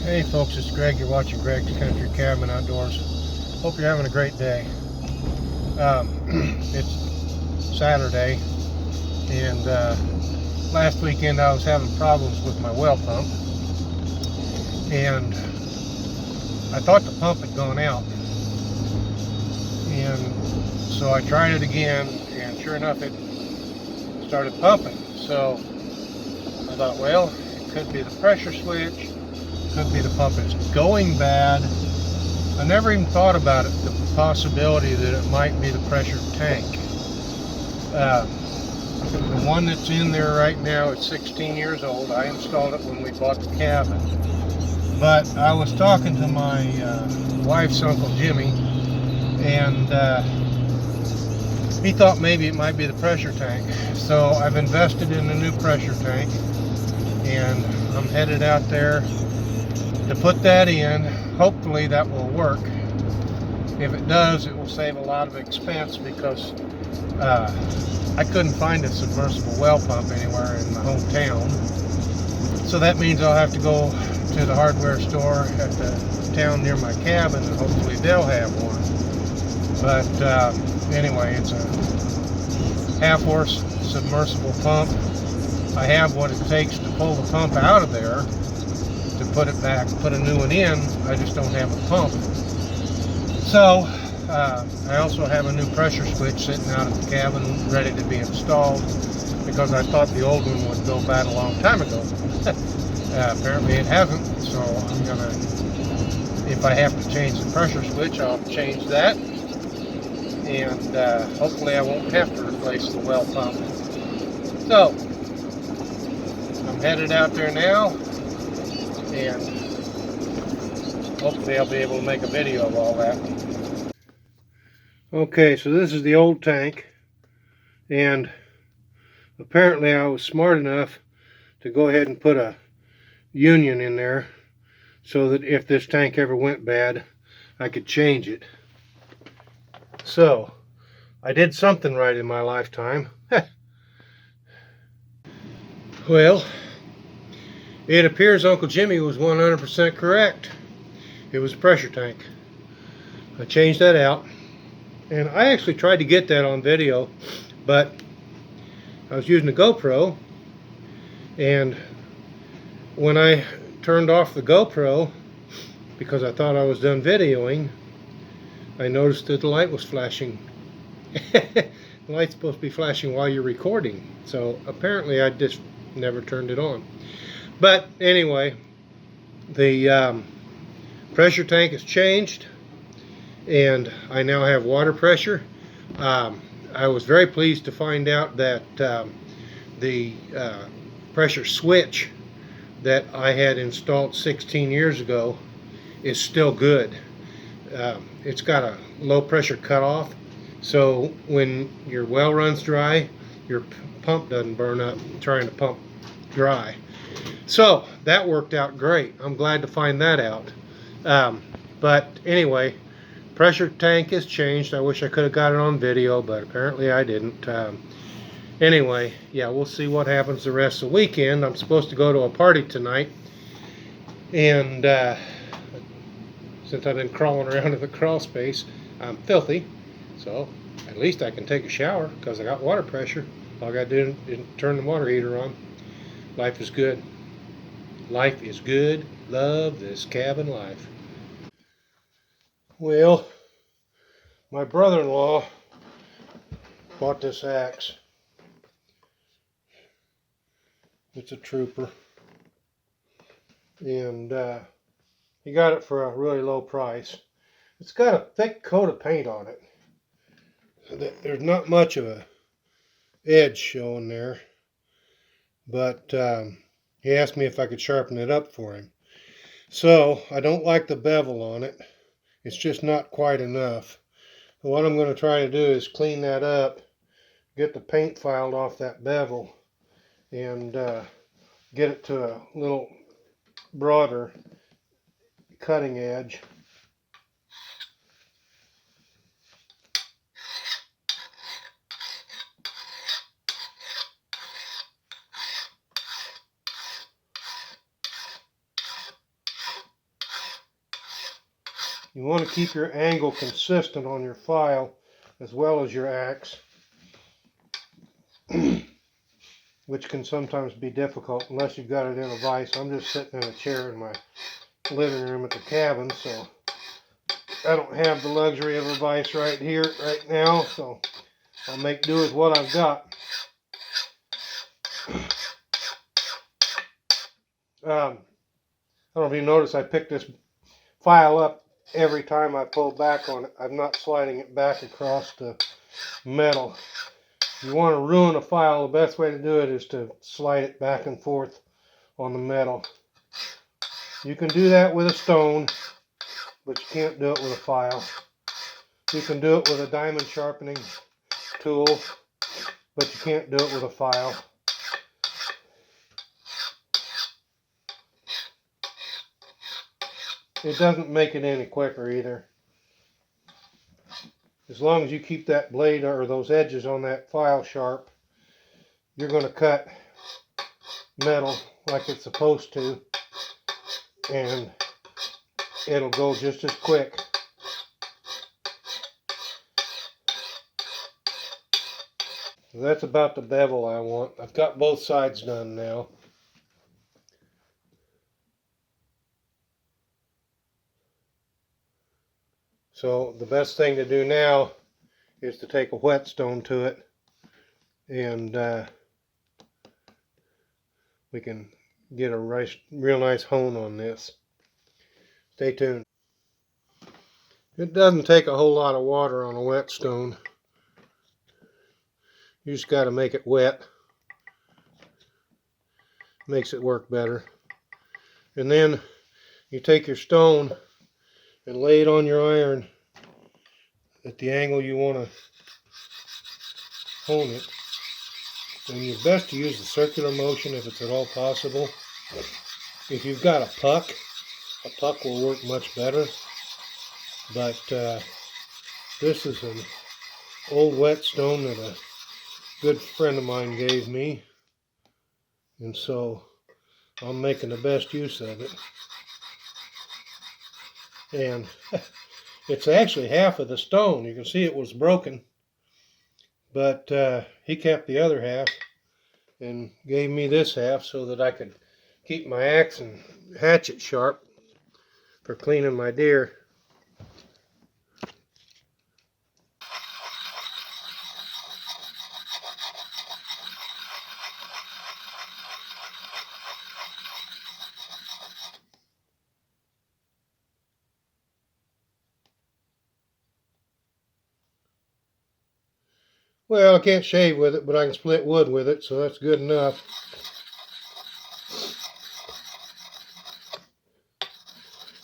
Hey folks, it's Greg. You're watching Greg's Country Cabin Outdoors. Hope you're having a great day. It's Saturday, and last weekend I was having problems with my well pump, and I thought the pump had gone out. And so I tried it again, and sure enough, it started pumping. So I thought, well, it could be the pressure switch, could be the pump is going bad. I never even thought about it, the possibility that it might be the pressure tank. The one that's in there right now is 16 years old. I installed it when we bought the cabin. But I was talking to my wife's Uncle Jimmy, and he thought maybe it might be the pressure tank. So I've invested in a new pressure tank, and I'm headed out there to put that in. Hopefully that will work. If it does, it will save a lot of expense because I couldn't find a submersible well pump anywhere in my hometown. So that means I'll have to go to the hardware store at the town near my cabin, and hopefully they'll have one. But anyway, it's a half-horse submersible pump. I have what it takes to pull the pump out of there, to put it back, put a new one in. I just don't have a pump. So I also have a new pressure switch sitting out at the cabin ready to be installed, because I thought the old one would go bad a long time ago. Apparently it hasn't, so I'm gonna, if I have to change the pressure switch, I'll change that, and hopefully I won't have to replace the well pump. So I'm headed out there now, and hopefully I'll be able to make a video of all that. Okay, so this is the old tank, and apparently I was smart enough to go ahead and put a union in there so that if this tank ever went bad, I could change it. So I did something right in my lifetime. Well, it appears Uncle Jimmy was 100% correct. It was a pressure tank. I changed that out, and I actually tried to get that on video, but I was using a GoPro, and when I turned off the GoPro, because I thought I was done videoing, I noticed that the light was flashing. The light's supposed to be flashing while you're recording, so apparently I just never turned it on. But anyway, the pressure tank has changed, and I now have water pressure. I was very pleased to find out that the pressure switch that I had installed 16 years ago is still good. It's got a low pressure cutoff, so when your well runs dry, your pump doesn't burn up trying to pump dry. So that worked out great. I'm glad to find that out. But anyway, pressure tank has changed. I wish I could have got it on video, but apparently I didn't. Anyway, yeah, we'll see what happens the rest of the weekend. I'm supposed to go to a party tonight, and since I've been crawling around in the crawl space, I'm filthy, so at least I can take a shower because I got water pressure. All I got to do is turn the water heater on. Life is good. Life is good. Love this cabin life. Well, my brother-in-law bought this axe. It's a trooper, and he got it for a really low price. It's got a thick coat of paint on it. There's not much of a edge showing there, but he asked me if I could sharpen it up for him. So I don't like the bevel on it. It's just not quite enough. So what I'm going to try to do is clean that up, get the paint filed off that bevel, and get it to a little broader cutting edge. You want to keep your angle consistent on your file as well as your axe, which can sometimes be difficult unless you've got it in a vise. I'm just sitting in a chair in my living room at the cabin, so I don't have the luxury of a vise right here, right now, so I'll make do with what I've got. I don't know if you notice, I pick this file up every time I pull back on it. I'm not sliding it back across the metal. If you want to ruin a file, the best way to do it is to slide it back and forth on the metal. You can do that with a stone, but you can't do it with a file. You can do it with a diamond sharpening tool, but you can't do it with a file. It doesn't make it any quicker either. As long as you keep that blade or those edges on that file sharp, you're going to cut metal like it's supposed to, and it'll go just as quick. So that's about the bevel I want. I've got both sides done now. So the best thing to do now is to take a whetstone to it, and we can get a real nice hone on this. Stay tuned. It doesn't take a whole lot of water on a whetstone. You just got to make it wet. Makes it work better. And then you take your stone and lay it on your iron at the angle you want to hone it. And it's best to use the circular motion if it's at all possible. If you've got a puck will work much better. But this is an old whetstone that a good friend of mine gave me, and so I'm making the best use of it. And it's actually half of the stone. You can see it was broken, but he kept the other half and gave me this half so that I could keep my axe and hatchet sharp for cleaning my deer. Well, I can't shave with it, but I can split wood with it, so that's good enough.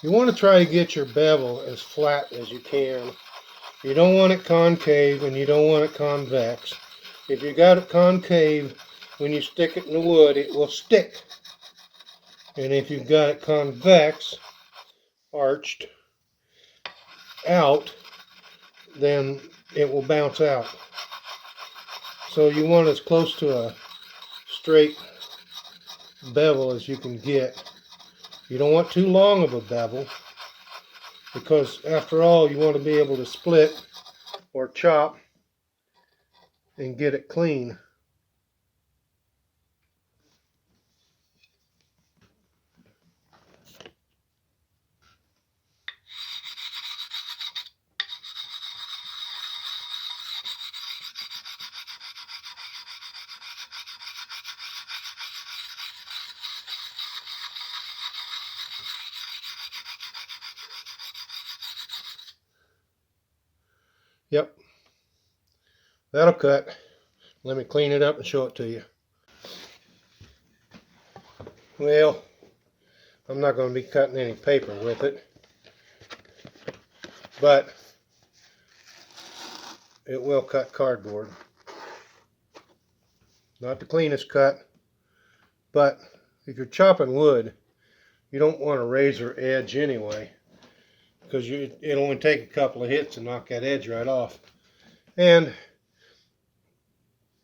You want to try to get your bevel as flat as you can. You don't want it concave and you don't want it convex. If you got it concave, when you stick it in the wood, it will stick. And if you've got it convex, arched out, then it will bounce out. So you want as close to a straight bevel as you can get. You don't want too long of a bevel, because after all, you want to be able to split or chop and get it clean. Yep, that'll cut. Let me clean it up and show it to you. Well, I'm not going to be cutting any paper with it, but it will cut cardboard. Not the cleanest cut, but if you're chopping wood, you don't want a razor edge anyway, because it'll only take a couple of hits to knock that edge right off. And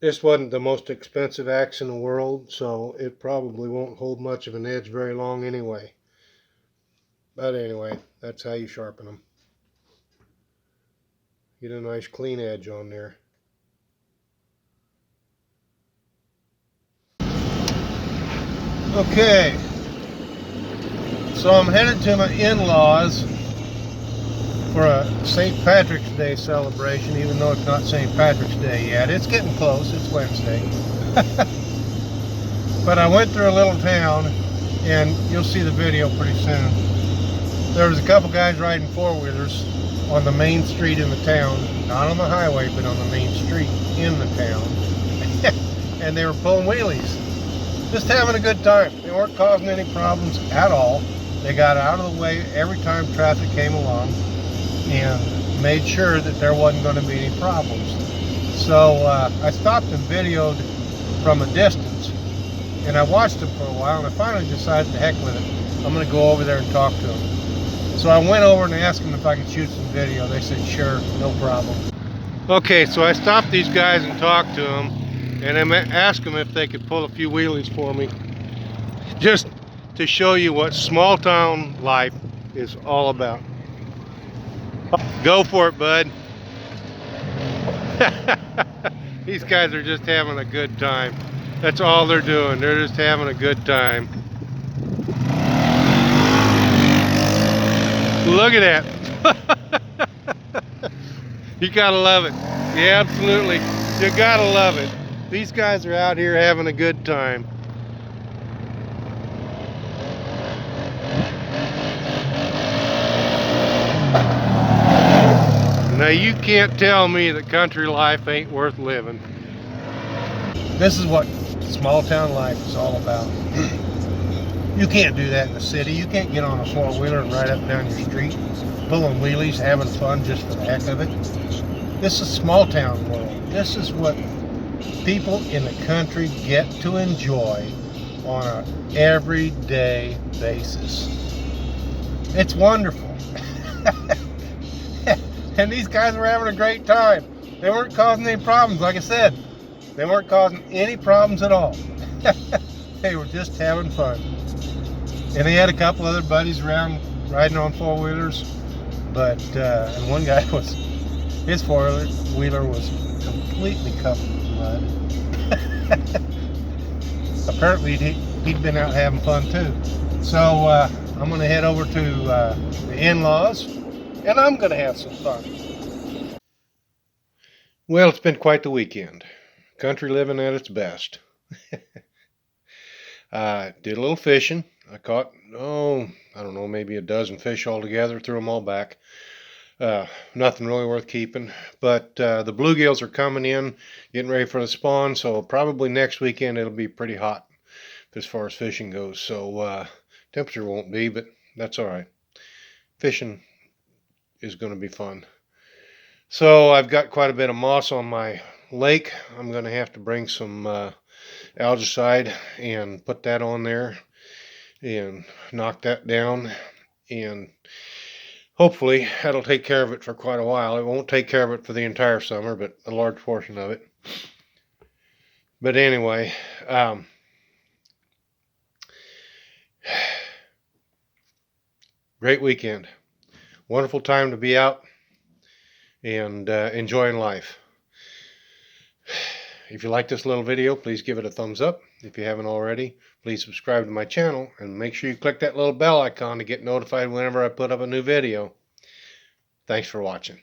this wasn't the most expensive axe in the world, so it probably won't hold much of an edge very long anyway. But anyway, that's how you sharpen them. Get a nice clean edge on there. Okay, so I'm headed to my in-laws for a St. Patrick's Day celebration, even though it's not St. Patrick's Day yet. It's getting close, it's Wednesday. But I went through a little town, and you'll see the video pretty soon. There was a couple guys riding four-wheelers on the main street in the town, not on the highway, but on the main street in the town. And they were pulling wheelies, just having a good time. They weren't causing any problems at all. They got out of the way every time traffic came along and made sure that there wasn't going to be any problems. So I stopped and videoed from a distance, and I watched them for a while, and I finally decided, to heck with it, I'm going to go over there and talk to them. So I went over and asked them if I could shoot some video. They said, sure, no problem. Okay, so I stopped these guys and talked to them, and I asked them if they could pull a few wheelies for me, just to show you what small town life is all about. Go for it, bud. These guys are just having a good time. That's all they're doing. They're just having a good time. Look at that. You gotta love it. Yeah, absolutely. You gotta love it. These guys are out here having a good time. Now you can't tell me that country life ain't worth living. This is what small town life is all about. You can't do that in the city. You can't get on a four-wheeler and ride up and down your street, pulling wheelies, having fun just for the heck of it. This is small town world. This is what people in the country get to enjoy on an everyday basis. It's wonderful. And these guys were having a great time. They weren't causing any problems, like I said. They weren't causing any problems at all. They were just having fun. And they had a couple other buddies around riding on four-wheelers, but and one guy was, his four-wheeler was completely covered with mud. Apparently he'd been out having fun too. So I'm going to head over to the in-laws, and I'm going to have some fun. Well, it's been quite the weekend. Country living at its best. Did a little fishing. I caught, I don't know, maybe a dozen fish altogether, threw them all back. Nothing really worth keeping. But the bluegills are coming in, getting ready for the spawn, so probably next weekend it'll be pretty hot as far as fishing goes. So temperature won't be, but that's all right. Fishing is going to be fun. So I've got quite a bit of moss on my lake. I'm going to have to bring some algicide and put that on there and knock that down, and hopefully that'll take care of it for quite a while. It won't take care of it for the entire summer, but a large portion of it. But anyway, great weekend. Wonderful time to be out and enjoying life. If you like this little video, please give it a thumbs up. If you haven't already, please subscribe to my channel and make sure you click that little bell icon to get notified whenever I put up a new video. Thanks for watching.